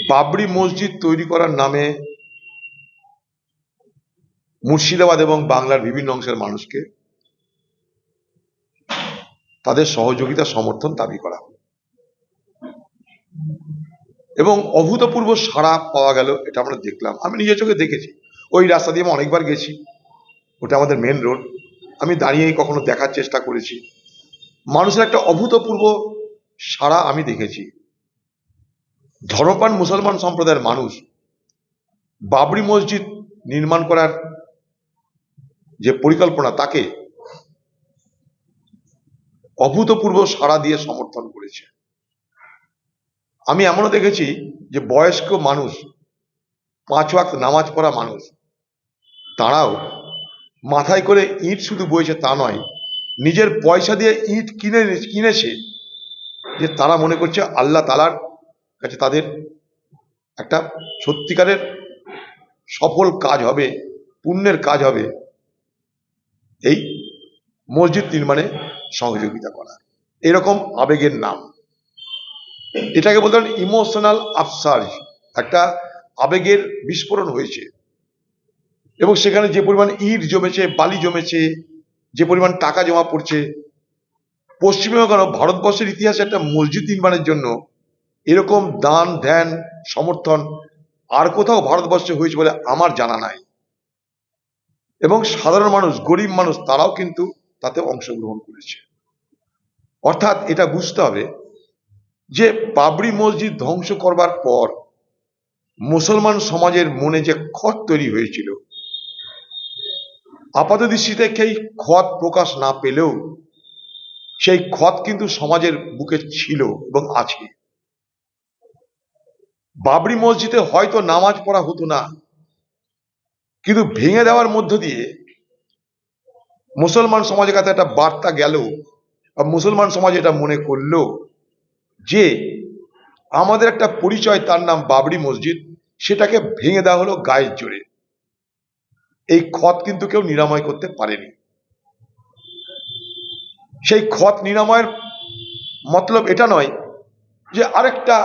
বাবরি মসজিদ তৈরি করার নামে মুর্শিদাবাদ এবং বাংলার বিভিন্ন অংশের মানুষকে তাদের সহযোগিতা সমর্থন দাবি করা হলো এবং অভূতপূর্ব সাড়া পাওয়া গেল। এটা আমরা দেখলাম, আমি নিজের চোখে দেখেছি। ওই রাস্তা দিয়ে আমি অনেকবার গেছি, ওটা আমাদের মেন রোড। আমি দাঁড়িয়েই কখনো দেখার চেষ্টা করেছি। মানুষের একটা অভূতপূর্ব সাড়া আমি দেখেছি। ধর্মপ্রাণ মুসলমান সম্প্রদায়ের মানুষ বাবরি মসজিদ নির্মাণ করার যে পরিকল্পনা, তাকে অভূতপূর্ব সাড়া দিয়ে সমর্থন করেছে। আমি এমনও দেখেছি যে বয়স্ক মানুষ, 5 ওয়াক্ত নামাজ পড়া মানুষ, তারাও মাথায় করে ইট শুধু বইছে তা নয়, নিজের পয়সা দিয়ে ইট কিনেছে, যে তারা মনে করছে আল্লাহ তাআলার কাছে তাদের একটা সত্যিকারের সফল কাজ হবে, পুণ্যের কাজ হবে এই মসজিদ নির্মাণে সহযোগিতা করা। এরকম আবেগের নাম, এটাকে বলতে পারেন ইমোশনাল আপসার্জ, একটা আবেগের বিস্ফোরণ হয়েছে। এবং সেখানে যে পরিমাণ ইট জমেছে, বালি জমেছে, যে পরিমাণ টাকা জমা পড়ছে, পশ্চিমবঙ্গ কেন ভারতবর্ষের ইতিহাসে একটা মসজিদ নির্মাণের জন্য এরকম দান ধ্যান সমর্থন আর কোথাও ভারতবর্ষে হয়েছে বলে আমার জানা নাই। এবং সাধারণ মানুষ, গরিব মানুষ, তারাও কিন্তু তাতে অংশগ্রহণ করেছে। অর্থাৎ এটা বুঝতে হবে যে বাবরি মসজিদ ধ্বংস করবার পর মুসলমান সমাজের মনে যে ক্ষত তৈরি হয়েছিল, আপাত দৃষ্টিতে সেই ক্ষত প্রকাশ না পেলেও সেই ক্ষত কিন্তু সমাজের বুকে ছিল এবং আছে। বাবরি মসজিদে হয়তো নামাজ পড়া হতো না, কিন্তু ভেঙে দেওয়ার মধ্য দিয়ে মুসলমান সমাজের কাছে একটা বার্তা গেল, আর মুসলমান সমাজ এটা মনে করলো যে আমাদের একটা পরিচয়, তার নাম বাবরি মসজিদ, সেটাকে ভেঙে দেওয়া হলো গায়ের জোরে। এই ক্ষত কিন্তু কেউ নিরাময় করতে পারেনি। সেই ক্ষত নিরাময়ের মতলব এটা নয় যে আরেকটা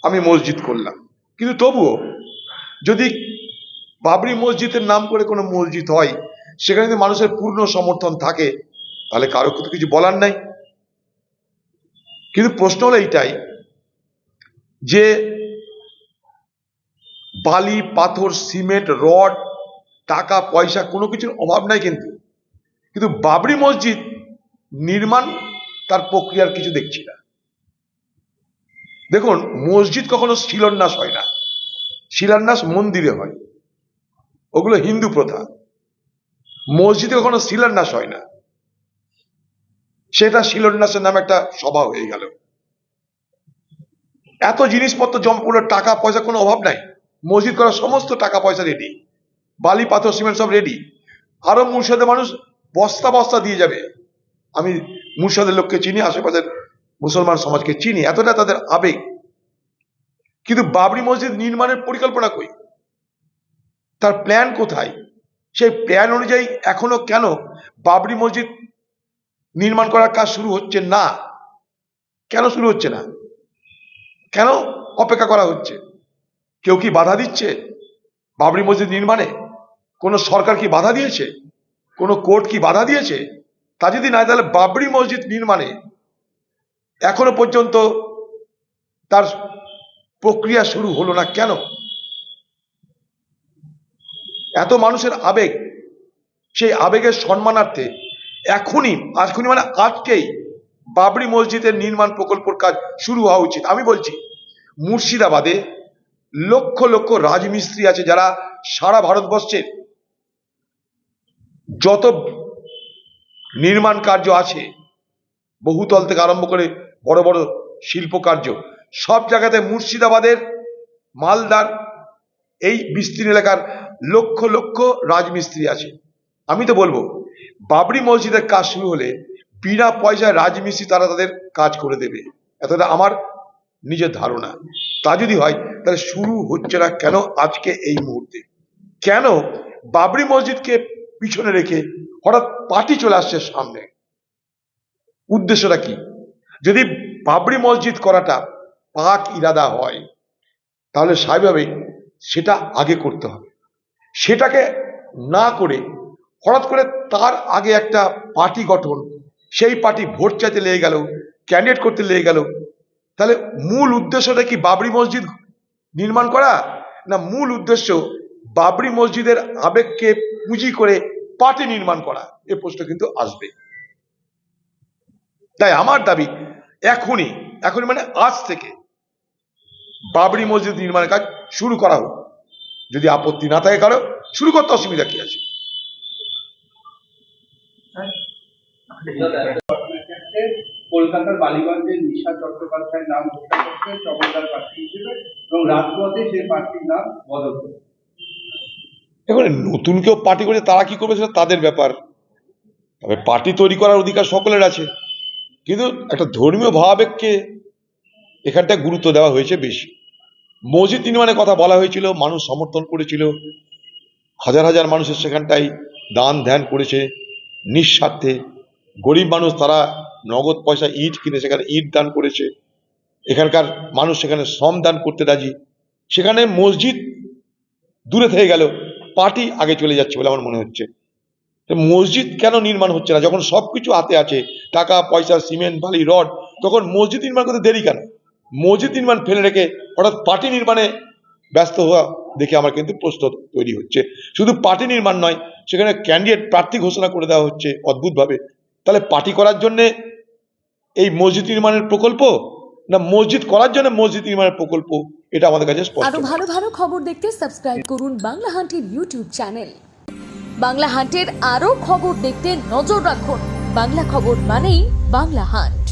আমি মসজিদ করলাম, কিন্তু তবুও যদি বাবরি মসজিদের নাম করে কোনো মসজিদ হয়, সেখানে যদি মানুষের পূর্ণ সমর্থন থাকে, তাহলে কারো কিন্তু কিছু বলার নাই। কিন্তু প্রশ্ন হলো এইটাই যে বালি, পাথর, সিমেন্ট, রড, টাকা পয়সা কোনো কিছুর অভাব নাই, কিন্তু বাবরি মসজিদ নির্মাণ তার প্রক্রিয়ার কিছু দেখছি না। দেখুন, মসজিদ কখনো শিলান্যাস হয় না, শিলান্যাস মন্দিরে হয়, ওগুলো হিন্দু প্রথা। মসজিদে কখনো শিলান্যাস হয় না, সেটা শিলান্যাসের নামে একটা সভা হয়ে গেল। এত জিনিসপত্র জমা পড়ে, টাকা পয়সা কোনো অভাব নাই, মসজিদ করার সমস্ত টাকা পয়সা রেডি, বালি পাথর সিমেন্ট সব রেডি। আরো মুর্শিদাবাদের মানুষ বস্তা বস্তা দিয়ে যাবে। আমি মুর্শিদাবাদের লোককে চিনি, আশেপাশের মুসলমান সমাজকে চিনি, এতটা তাদের আবেগ। কিন্তু বাবরি মসজিদ নির্মাণের পরিকল্পনা কই, তার প্ল্যান কোথায়? সেই প্ল্যান অনুযায়ী এখনো কেন বাবরি মসজিদ নির্মাণ করার কাজ শুরু হচ্ছে না? কেন শুরু হচ্ছে না? কেন অপেক্ষা করা হচ্ছে? কেউ কি বাধা দিচ্ছে বাবরি মসজিদ নির্মাণে? কোন সরকার কি বাধা দিয়েছে? কোন কোর্ট কি বাধা দিয়েছে? তা যদি না, তাহলে বাবরি মসজিদ নির্মাণে এখনো পর্যন্ত তার প্রক্রিয়া শুরু হলো না কেন? এত মানুষের আবেগ, সেই আবেগের সম্মানার্থে এখনই মানে আজকেই বাবরি মসজিদের নির্মাণ প্রকল্পের কাজ শুরু হওয়া উচিত। আমি বলছি, মুর্শিদাবাদে লক্ষ লক্ষ রাজমিস্ত্রি আছে, যারা সারা ভারতবর্ষের যত নির্মাণ কার্য আছে, বহুতল থেকে আরম্ভ করে বড় বড় শিল্প কার্য, সব জায়গাতে মুর্শিদাবাদের, মালদার এই বিস্তীর্ণ এলাকার লক্ষ লক্ষ রাজমিস্ত্রি আছে। আমি তো বলবো, বাবরি মসজিদের কাজ শুরু হলে বিনা পয়সায় রাজমিস্ত্রি তারা তাদের কাজ করে দেবে, এতটা আমার নিজের ধারণা। তা যদি হয়, তাহলে শুরু হচ্ছে না কেন আজকে এই মুহূর্তে? কেন বাবরি মসজিদকে পিছনে রেখে হঠাৎ পার্টি চলে আসছে সামনে? উদ্দেশ্যটা কি? যদি বাবরি মসজিদ করাটা পাক ইরাদা হয়, তাহলে স্বাভাবিকভাবেই সেটা আগে করতে হবে। সেটাকে না করে হঠাৎ করে তার আগে একটা পার্টি গঠন, সেই পার্টি ভোট চাইতে লেগে গেল, ক্যান্ডিডেট করতে লেগে গেল, তাহলে মূল উদ্দেশ্যটা কি বাবরি মসজিদ নির্মাণ করা, না মূল উদ্দেশ্য বাবরি মসজিদের আবেগকে পুঁজি করে পার্টি নির্মাণ করা? এ প্রশ্ন কিন্তু আসবে। তাই আমার দাবি এখনই এখনই মানে আজ থেকে বাবরি মসজিদ নির্মাণের কাজ শুরু করা হোক। যদি আপত্তি না থাকে কারো, শুরু করতে অসুবিধা কি আছে? কলকাতার বালিগঞ্জের নিশা চট্টোপাধ্যায়ের নাম ঘোষণা করছে চমৎকার প্রার্থী হিসেবে এবং রাজপথে সেই প্রার্থীর নাম বদল করছে। এখন নতুন কেউ পার্টি করে তারা কি করবে সেটা তাদের ব্যাপার। তবে পার্টি তৈরি করার অধিকার সকলের আছে, কিন্তু একটা ধর্মীয় ভাবাবেগকে এখানটায় গুরুত্ব দেওয়া হয়েছে বেশি। মসজিদ নির্মাণের কথা বলা হয়েছিল, মানুষ সমর্থন করেছিল, হাজার হাজার মানুষের সেখানটায় দান ধ্যান করেছে নিঃস্বার্থে। গরিব মানুষ তারা নগদ পয়সা ইট কিনে সেখানে ইট দান করেছে, এখানকার মানুষ সেখানে শ্রম দান করতে রাজি। সেখানে মসজিদ দূরে থেকে গেল, পার্টি আগে চলে যাচ্ছে বলে আমার মনে হচ্ছে। মসজিদ কেন নির্মাণ হচ্ছে না? যখন সবকিছু হাতে আছে, টাকা পয়সা, সিমেন্ট বালি রড, তখন মসজিদ নির্মাণ করতে দেরি কেন? মসজিদ নির্মাণ ফেলে রেখে হঠাৎ পার্টি নির্মাণে ব্যস্ত হওয়া দেখে আমার কিন্তু প্রশ্ন তৈরি হচ্ছে। শুধু পার্টি নির্মাণ নয়, সেখানে ক্যান্ডিডেট প্রার্থী ঘোষণা করে দেওয়া হচ্ছে অদ্ভুতভাবে। তাহলে পার্টি করার জন্যে এই মসজিদ নির্মাণের প্রকল্প, না মসজিদ করার জন্য মসজিদ নির্মাণের প্রকল্প? এটা আমাদের কাছে স্পষ্ট। আরো ভালো ভালো খবর দেখতে সাবস্ক্রাইব করুন বাংলা হান্টের ইউটিউব চ্যানেল। বাংলা হান্টের আরো খবর দেখতে নজর রাখুন। বাংলা খবর মানেই বাংলা হান্ট।